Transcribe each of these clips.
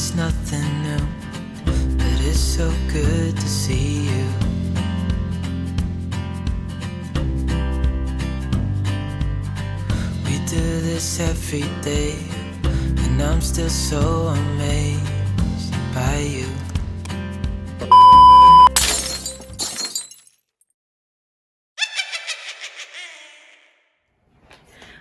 it's nothing new, but it's so good to see you. We do this every day, and I'm still so amazed by you.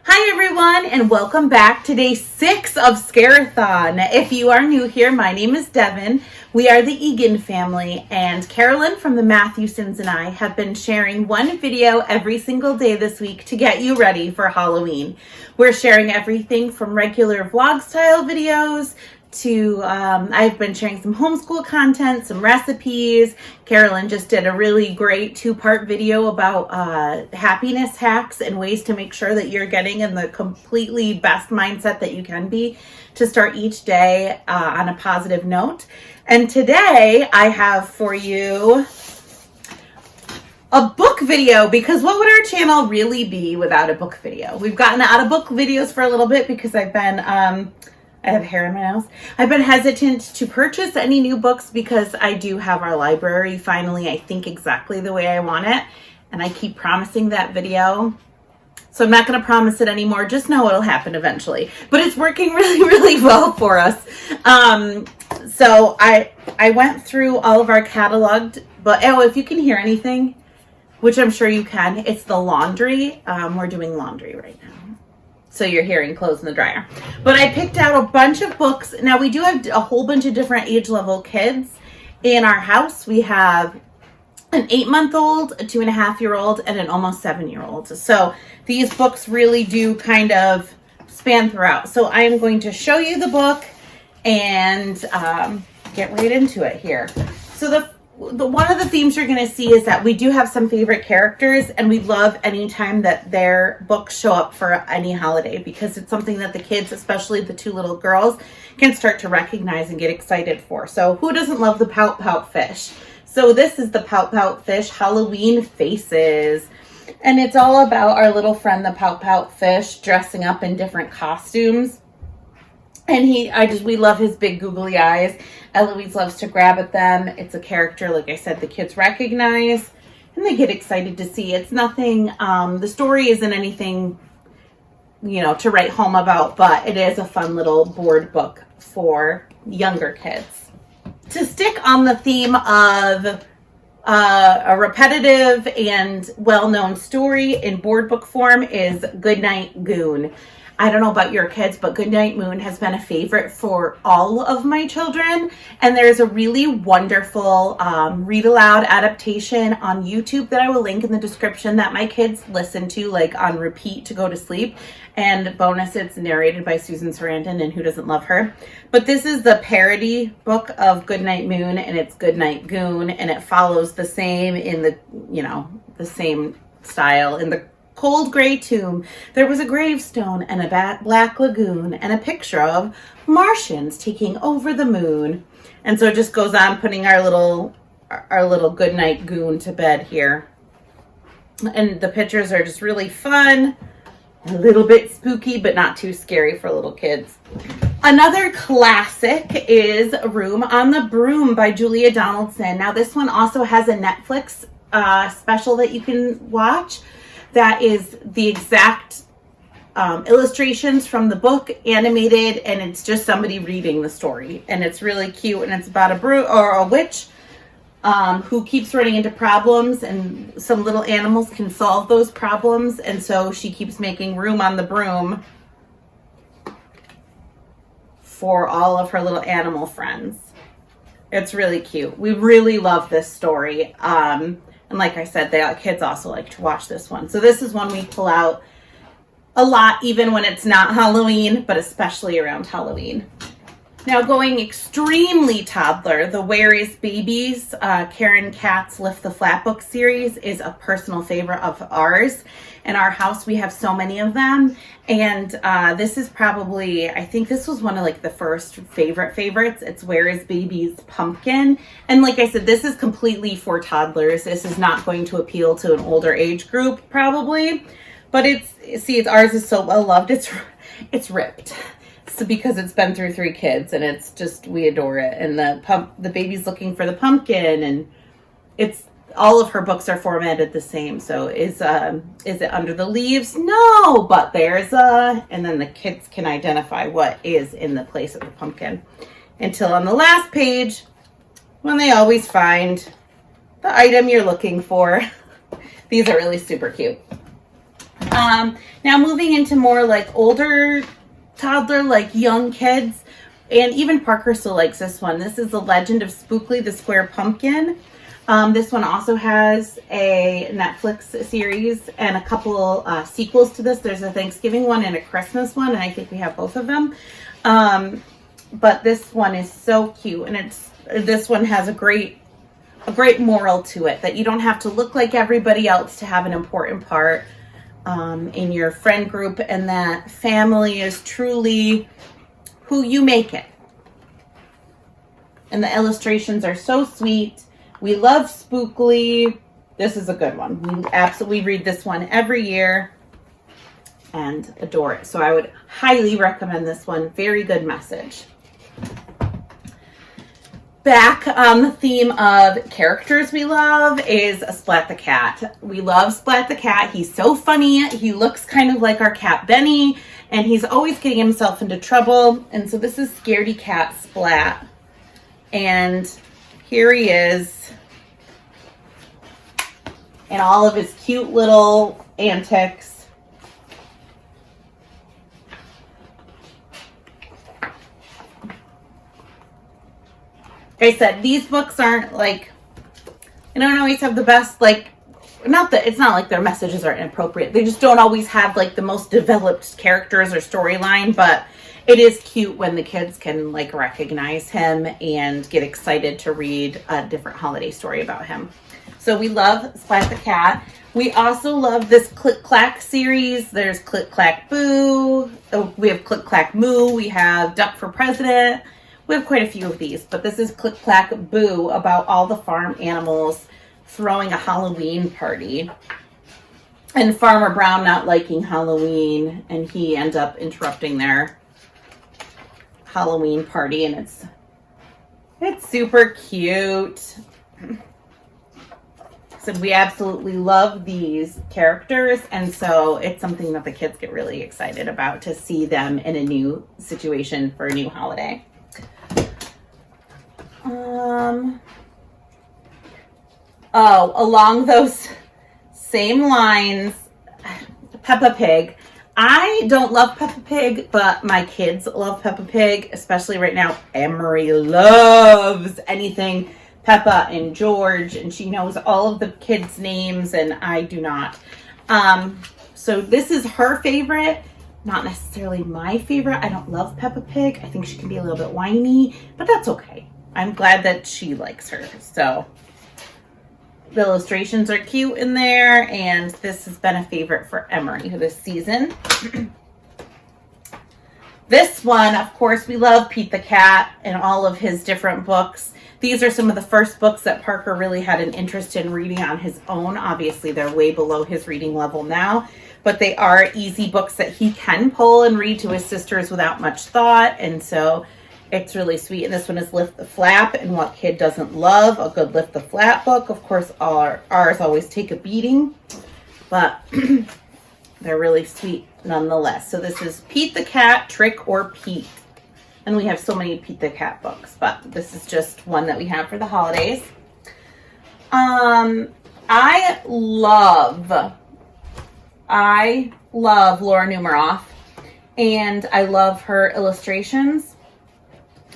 Hi everyone, and welcome back to day 6 of Scare-a-thon. If you are new here, my name is Devin. We are the Egan family, and Karalin from the Matthewsons and I have been sharing one video every single day this week to get you ready for Halloween. We're sharing everything from regular vlog style videos to I've been sharing some homeschool content, some recipes. Karalin just did a really great 2-part video about happiness hacks and ways to make sure that you're getting in the completely best mindset that you can be to start each day on a positive note. And today I have for you a book video, because what would our channel really be without a book video? We've gotten out of book videos for a little bit because I've been I have hair in my nose. I've been hesitant to purchase any new books because I do have our library finally, I think, exactly the way I want it. And I keep promising that video. So I'm not going to promise it anymore. Just know it'll happen eventually. But it's working really, really well for us. So I went through all of our cataloged, but if you can hear anything, which I'm sure you can, it's the laundry. We're doing laundry right now. So you're hearing clothes in the dryer. But I picked out a bunch of books. Now we do have a whole bunch of different age level kids in our house. We have an 8-month-old, a 2.5-year-old, and an almost 7-year-old. So these books really do kind of span throughout. So I am going to show you the book and get right into it here. So the one of the themes you're going to see is that we do have some favorite characters, and we love anytime that their books show up for any holiday, because it's something that the kids, especially the 2 little girls, can start to recognize and get excited for. So who doesn't love the Pout Pout fish? So this is the Pout Pout fish Halloween Faces, and it's all about our little friend, the Pout Pout fish, dressing up in different costumes. And we love his big googly eyes. Eloise loves to grab at them. It's a character, like I said, the kids recognize and they get excited to see. It's nothing, the story isn't anything, to write home about, but it is a fun little board book for younger kids. To stick on the theme of a repetitive and well-known story in board book form is Goodnight Goon. I don't know about your kids, but Goodnight Moon has been a favorite for all of my children. And there's a really wonderful read aloud adaptation on YouTube that I will link in the description that my kids listen to like on repeat to go to sleep. And bonus, it's narrated by Susan Sarandon, and who doesn't love her? But this is the parody book of Goodnight Moon, and it's Goodnight Goon, and it follows the same in the same style. In the cold gray tomb, there was a gravestone and a black lagoon and a picture of Martians taking over the moon. And so it just goes on putting our little Goodnight Goon to bed here. And the pictures are just really fun, a little bit spooky, but not too scary for little kids. Another classic is Room on the Broom by Julia Donaldson. Now this one also has a Netflix special that you can watch. That is the exact illustrations from the book, animated, and it's just somebody reading the story. And it's really cute, and it's about a witch who keeps running into problems, and some little animals can solve those problems. And so she keeps making room on the broom for all of her little animal friends. It's really cute. We really love this story. And like I said, the kids also like to watch this one. So this is one we pull out a lot, even when it's not Halloween, but especially around Halloween. Now going extremely toddler, the Where Is Babies, Karen Katz's Lift the Flat book series is a personal favorite of ours. In our house, we have so many of them. And this is probably, I think this was one of like the first favorites. It's Where Is Baby's Pumpkin. And like I said, this is completely for toddlers. This is not going to appeal to an older age group probably. But ours is so well loved. It's ripped. So because it's been through 3 kids, and it's just, we adore it. And the baby's looking for the pumpkin, and it's all of her books are formatted the same. So is it under the leaves? No, but there's and then the kids can identify what is in the place of the pumpkin. Until on the last page, when they always find the item you're looking for. These are really super cute. Now moving into more like older toddler, like young kids, and even Parker still likes this one. This is The Legend of Spookly the Square Pumpkin. This one also has a Netflix series and a couple sequels to this. There's a Thanksgiving one and a Christmas one, and I think we have both of them. But this one is so cute, and this one has a great moral to it, that you don't have to look like everybody else to have an important part in your friend group, and that family is truly who you make it. And the illustrations are so sweet. We love Spookly. This is a good one. We absolutely read this one every year and adore it. So I would highly recommend this one. Very good message. Back on the theme of characters we love is Splat the Cat. We love Splat the Cat. He's so funny. He looks kind of like our cat Benny, and he's always getting himself into trouble. And so this is Scaredy Cat Splat. And here he is in all of his cute little antics. Like I said, these books aren't like, they don't always have the best, like, it's not like their messages are inappropriate. They just don't always have like the most developed characters or storyline, but it is cute when the kids can like recognize him and get excited to read a different holiday story about him. So we love Splat the Cat. We also love this Click Clack series. There's Click Clack Boo. We have Click Clack Moo. We have Duck for President. We have quite a few of these, but this is Click Clack Boo, about all the farm animals throwing a Halloween party. And Farmer Brown not liking Halloween, and he ends up interrupting their Halloween party, and it's super cute. So we absolutely love these characters, and so it's something that the kids get really excited about, to see them in a new situation for a new holiday. Along those same lines, Peppa Pig. I don't love Peppa Pig, but my kids love Peppa Pig, especially right now. Emery loves anything Peppa and George, and she knows all of the kids' names, and I do not. So this is her favorite, not necessarily my favorite. I don't love Peppa Pig. I think she can be a little bit whiny, but that's okay. I'm glad that she likes her. So the illustrations are cute in there, and this has been a favorite for Emery this season. This one, of course, we love Pete the Cat and all of his different books. These are some of the first books that Parker really had an interest in reading on his own. Obviously, they're way below his reading level now, but they are easy books that he can pull and read to his sisters without much thought, and so it's really sweet. And this one is Lift the Flap, and what kid doesn't love a good Lift the Flap book? Of course, ours always take a beating, but they're really sweet nonetheless. So this is Pete the Cat, Trick or Pete. And we have so many Pete the Cat books, but this is just one that we have for the holidays. I love Laura Numeroff, and I love her illustrations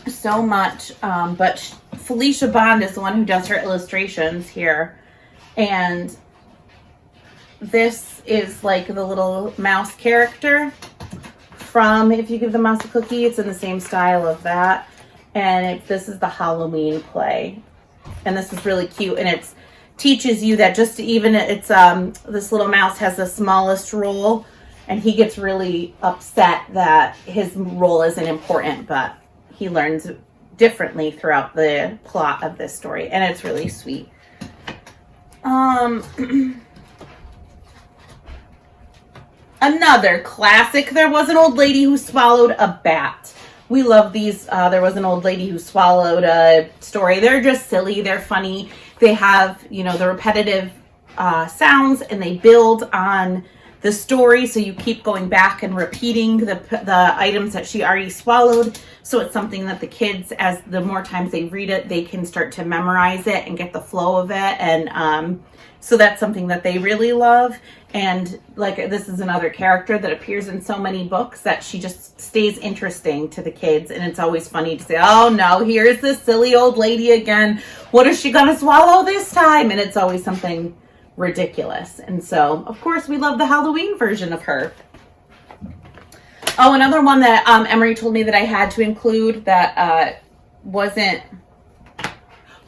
so much. But Felicia Bond is the one who does her illustrations here. And this is like the little mouse character from If You Give the Mouse a Cookie. It's in the same style of that. And this is the Halloween play. And this is really cute. And it teaches you that just even this little mouse has the smallest role. And he gets really upset that his role isn't important, but he learns differently throughout the plot of this story. And it's really sweet. Another classic, There Was an Old Lady Who Swallowed a Bat. We love these. There Was an Old Lady Who Swallowed a story. They're just silly. They're funny. They have, the repetitive sounds, and they build on the story, so you keep going back and repeating the items that she already swallowed. So it's something that the kids, as the more times they read it, they can start to memorize it and get the flow of it. And so that's something that they really love. And like, this is another character that appears in so many books that she just stays interesting to the kids. And it's always funny to say, oh no, here's this silly old lady again. What is she going to swallow this time? And it's always something ridiculous. And so, of course, we love the Halloween version of her. Oh, another one that Emery told me that I had to include that wasn't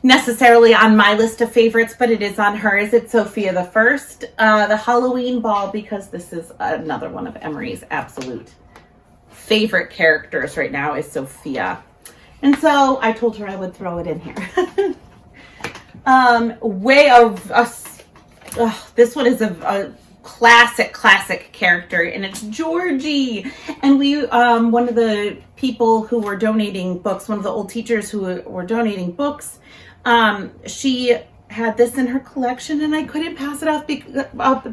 necessarily on my list of favorites, but it is on hers. It's Sophia the First, the Halloween Ball, because this is another one of Emery's absolute favorite characters right now is Sophia. And so I told her I would throw it in here. This one is a classic character, and it's Georgie. And we, one of the people who were donating books, one of the old teachers who were donating books, she had this in her collection, and I couldn't pass it off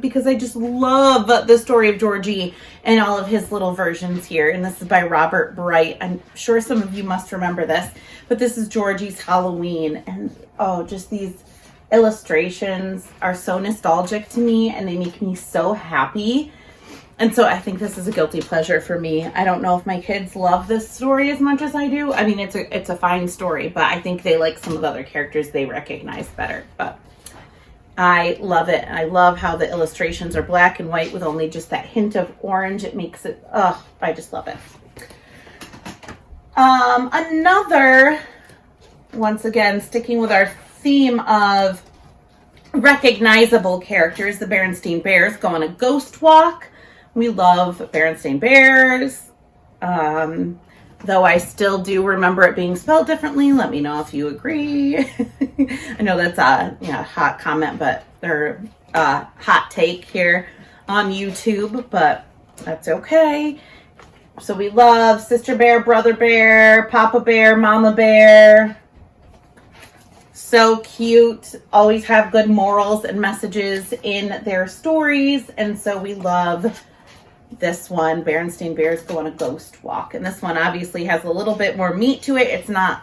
because I just love the story of Georgie and all of his little versions here. And this is by Robert Bright. I'm sure some of you must remember this, but this is Georgie's Halloween. And just these illustrations are so nostalgic to me, and they make me so happy. And so I think this is a guilty pleasure for me. I don't know if my kids love this story as much as I do. I mean, it's a fine story, but I think they like some of the other characters they recognize better. But I love it. I love how the illustrations are black and white with only just that hint of orange. It makes it, I just love it. Another, once again, sticking with our theme of recognizable characters, the Berenstain Bears go on a ghost walk. We love Berenstain Bears, though I still do remember it being spelled differently. Let me know if you agree. I know that's a hot comment, but they're hot take here on YouTube, but that's okay. So we love Sister Bear, Brother Bear, Papa Bear, Mama Bear. So cute, always have good morals and messages in their stories, and so we love this one, Berenstain Bears Go on a Ghost Walk. And this one obviously has a little bit more meat to it. It's not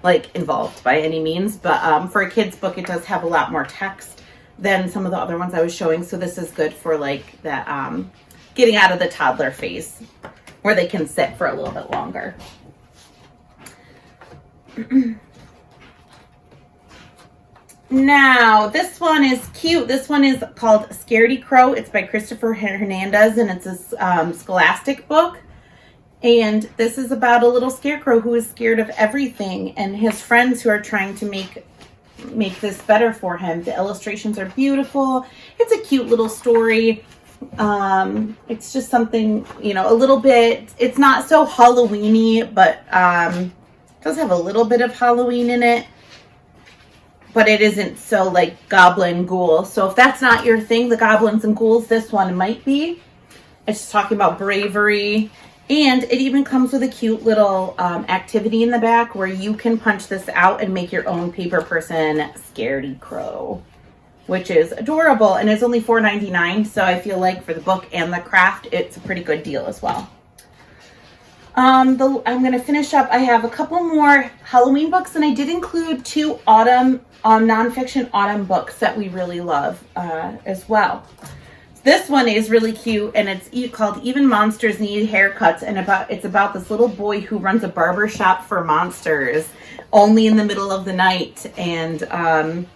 like involved by any means, but for a kid's book, it does have a lot more text than some of the other ones I was showing. So this is good for like that getting out of the toddler phase where they can sit for a little bit longer. Now, this one is cute. This one is called Scaredy Crow. It's by Christopher Hernandez, and it's a Scholastic book. And this is about a little scarecrow who is scared of everything, and his friends who are trying to make this better for him. The illustrations are beautiful. It's a cute little story. It's just something, a little bit, it's not so Halloween-y, but it does have a little bit of Halloween in it. But it isn't so like goblin ghoul. So if that's not your thing, the goblins and ghouls, this one might be. It's just talking about bravery. And it even comes with a cute little activity in the back where you can punch this out and make your own paper person Scaredy Crow, which is adorable. And it's only $4.99. So I feel like for the book and the craft, it's a pretty good deal as well. I'm going to finish up. I have a couple more Halloween books, and I did include 2 autumn nonfiction autumn books that we really love as well. This one is really cute, and it's called Even Monsters Need Haircuts, and it's about this little boy who runs a barber shop for monsters only in the middle of the night and on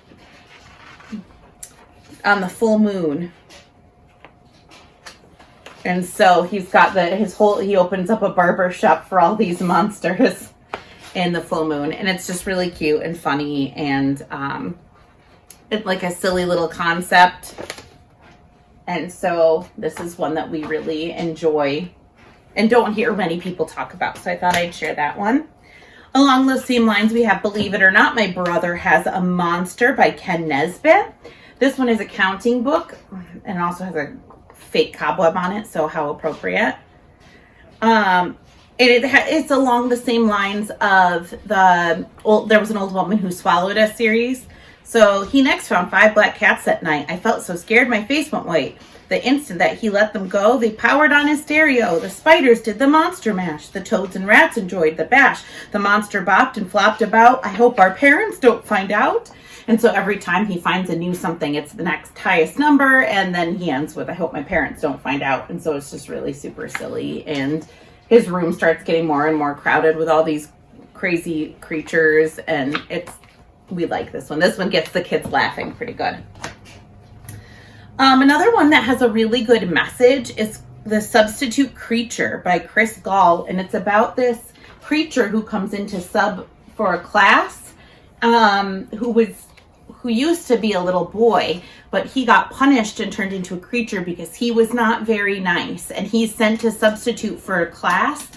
the full moon. And so he's got he opens up a barber shop for all these monsters in the full moon. And it's just really cute and funny, and it's like a silly little concept. And so this is one that we really enjoy and don't hear many people talk about. So I thought I'd share that one. Along those same lines, we have Believe It or Not, My Brother Has a Monster by Ken Nesbit. This one is a counting book and also has a fake cobweb on it, so how appropriate. And it's along the same lines of there was an old woman who swallowed a series. So he next found 5 black cats that night. I felt so scared my face went white. The instant that he let them go, they powered on his stereo. The spiders did the monster mash. The toads and rats enjoyed the bash. The monster bopped and flopped about. I hope our parents don't find out. And so every time he finds a new something, it's the next highest number. And then he ends with, I hope my parents don't find out. And so it's just really super silly. And his room starts getting more and more crowded with all these crazy creatures. And we like this one. This one gets the kids laughing pretty good. Another one that has a really good message is The Substitute Creature by Gall, and it's about this creature who comes into sub for a class, who used to be a little boy, but he got punished and turned into a creature because he was not very nice, and he's sent to substitute for a class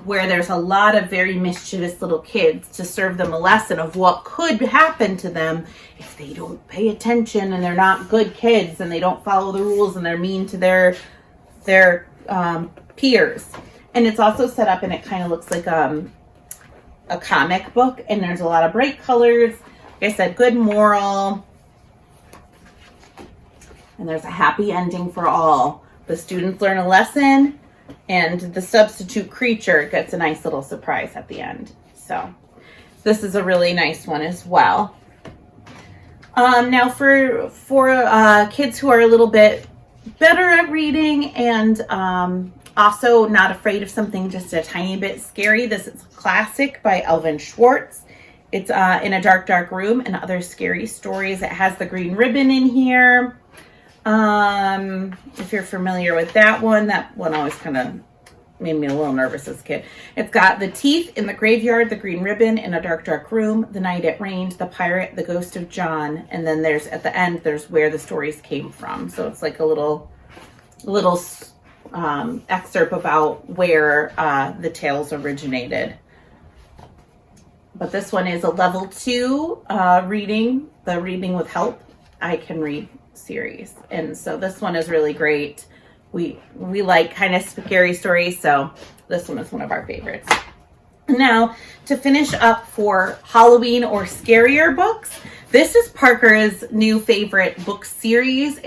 where there's a lot of very mischievous little kids to serve them a lesson of what could happen to them if they don't pay attention and they're not good kids and they don't follow the rules and they're mean to their peers. And it's also set up and it kind of looks like a comic book, and there's a lot of bright colors. Like I said, good moral. And there's a happy ending for all. The students learn a lesson, and the substitute creature gets a nice little surprise at the end. So this is a really nice one as well. Now for kids who are a little bit better at reading and also not afraid of something just a tiny bit scary, this is a classic by Elvin Schwartz. It's In a Dark, Dark Room and Other Scary Stories. It has the green ribbon in here. If you're familiar with that one always kind of made me a little nervous as a kid. It's got The Teeth in the Graveyard, The Green Ribbon, In a Dark, Dark Room, The Night It Rained, The Pirate, The Ghost of John, and then there's at the end there's where the stories came from. So it's like a little excerpt about where the tales originated. But this one is a level 2 reading, the Reading with Help I Can Read series, and so this one is really great. We like kind of scary stories, so this one is one of our favorites. Now, to finish up for Halloween or scarier books, this is Parker's new favorite book series.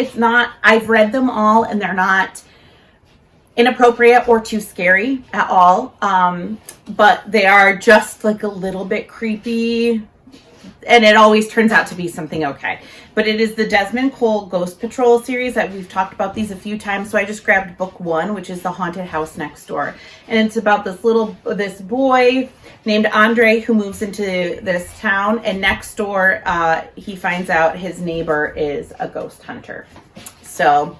I've read them all, and they're not inappropriate or too scary at all, but they are just like a little bit creepy, and it always turns out to be something okay. But it is the Desmond Cole Ghost Patrol series that we've talked about these a few times. So I just grabbed book 1, which is The Haunted House Next Door. And it's about this boy named Andre who moves into this town. And next door, he finds out his neighbor is a ghost hunter. So,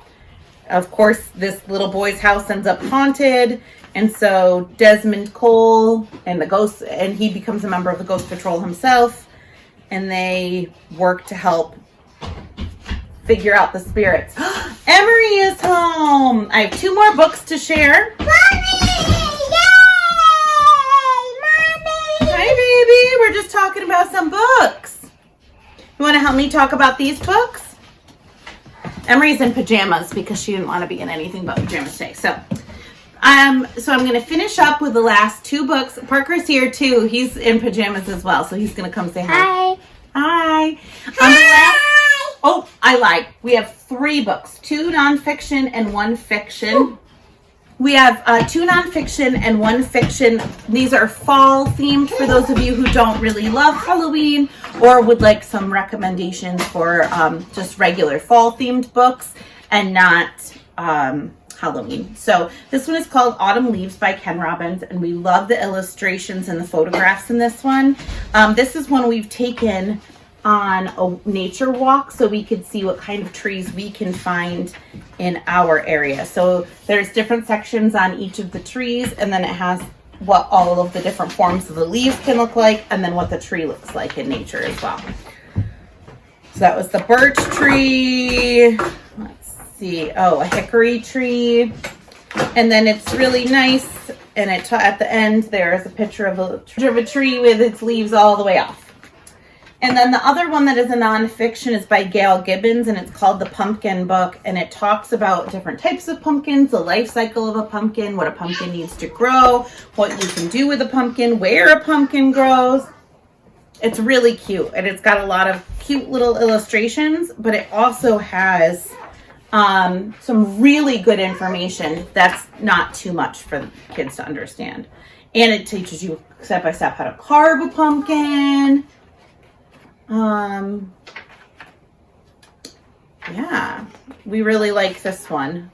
of course, this little boy's house ends up haunted. And so Desmond Cole and he becomes a member of the Ghost Patrol himself. And they work to help figure out the spirits. Emery is home. I have 2 more books to share. Mommy! Yay! Mommy! Hi, baby. We're just talking about some books. You want to help me talk about these books? Emery's in pajamas because she didn't want to be in anything but pajamas today. So I'm going to finish up with the last 2 books. Parker's here too. He's in pajamas as well, so he's going to come say hi. Hi. Hi. Oh, I lied. We have 3 books, 2 nonfiction and 1 fiction. Ooh. We have 2 nonfiction and 1 fiction. These are fall themed for those of you who don't really love Halloween or would like some recommendations for just regular fall themed books and not Halloween. So this one is called Autumn Leaves by Ken Robbins, and we love the illustrations and the photographs in this one. This is one we've taken on a nature walk so we could see what kind of trees we can find in our area. So there's different sections on each of the trees, and then it has what all of the different forms of the leaves can look like, and then what the tree looks like in nature as well. So that was the birch tree. Let's see. Oh, a hickory tree. And then it's really nice, and at the end there is a picture of a tree with its leaves all the way off. And then the other one that is a nonfiction is by Gall Gibbons, and it's called The Pumpkin Book, and it talks about different types of pumpkins, the life cycle of a pumpkin, what a pumpkin needs to grow, what you can do with a pumpkin, where a pumpkin grows. It's really cute, and it's got a lot of cute little illustrations, but it also has some really good information that's not too much for kids to understand. And it teaches you step by step how to carve a pumpkin. Yeah, we really like this one.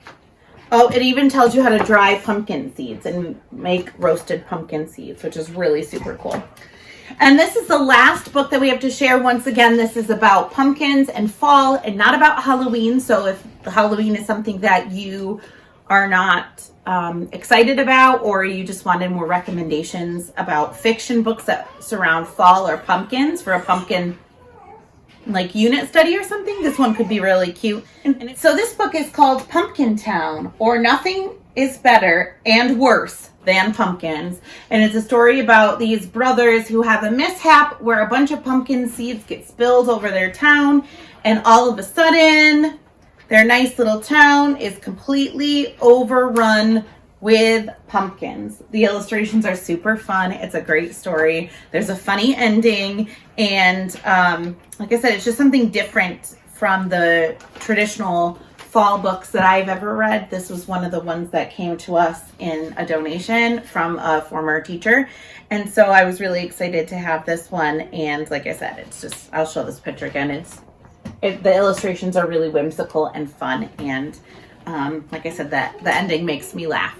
Oh, it even tells you how to dry pumpkin seeds and make roasted pumpkin seeds, which is really super cool. And this is the last book that we have to share. Once again, this is about pumpkins and fall and not about Halloween. So if Halloween is something that you are not excited about, or you just wanted more recommendations about fiction books that surround fall or pumpkins for a pumpkin like unit study or something, this one could be really cute. And so this book is called Pumpkin Town, or Nothing is Better and Worse Than Pumpkins. And it's a story about these brothers who have a mishap where a bunch of pumpkin seeds get spilled over their town, and all of a sudden their nice little town is completely overrun with pumpkins. The illustrations are super fun. It's a great story. There's a funny ending, and like I said, it's just something different from the traditional fall books that I've ever read. This was one of the ones that came to us in a donation from a former teacher, and so I was really excited to have this one. And like I said, it's just, I'll show this picture again. The illustrations are really whimsical and fun, and like I said, that the ending makes me laugh.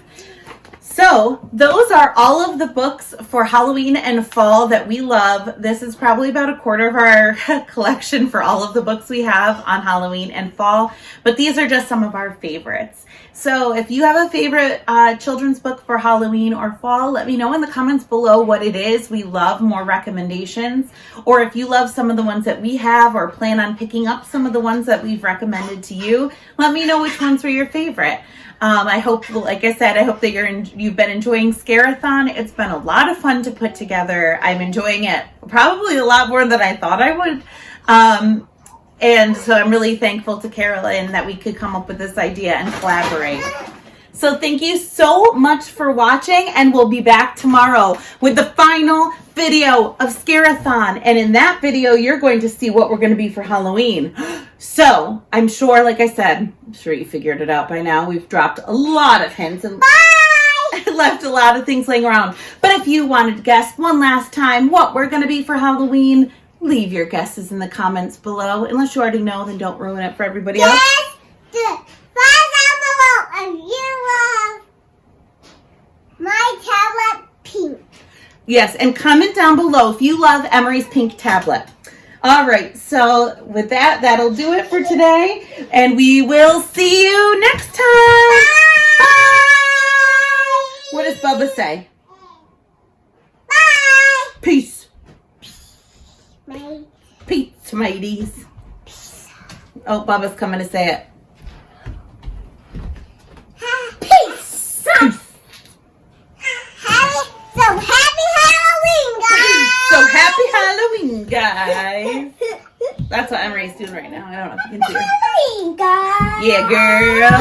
So those are all of the books for Halloween and fall that we love. This is probably about a quarter of our collection for all of the books we have on Halloween and fall, but these are just some of our favorites. So if you have a favorite children's book for Halloween or fall, let me know in the comments below what it is. We love more recommendations. Or if you love some of the ones that we have, or plan on picking up some of the ones that we've recommended to you, let me know which ones were your favorite. I hope, like I said, I hope that you've been enjoying Scare-a-thon. It's been a lot of fun to put together. I'm enjoying it probably a lot more than I thought I would. And so I'm really thankful to Karalin that we could come up with this idea and collaborate. So thank you so much for watching, and we'll be back tomorrow with the final video of Scare-a-thon. And in that video, you're going to see what we're going to be for Halloween. So I'm sure, like I said, I'm sure you figured it out by now. We've dropped a lot of hints and left a lot of things laying around. But if you wanted to guess one last time what we're going to be for Halloween, leave your guesses in the comments below. Unless you already know, then don't ruin it for everybody else. And you love my tablet pink. Yes, and comment down below if you love Emery's pink tablet. All right, so with that, that'll do it for today, and we will see you next time. Bye. What does Bubba say? Bye. Peace. Bye. Peace, mateys. Oh, Bubba's coming to say it. Peace. Happy Halloween, guys. So happy Halloween, guys. That's what Emery's doing right now. I don't know if you can see her. Halloween, guys. Yeah, girl.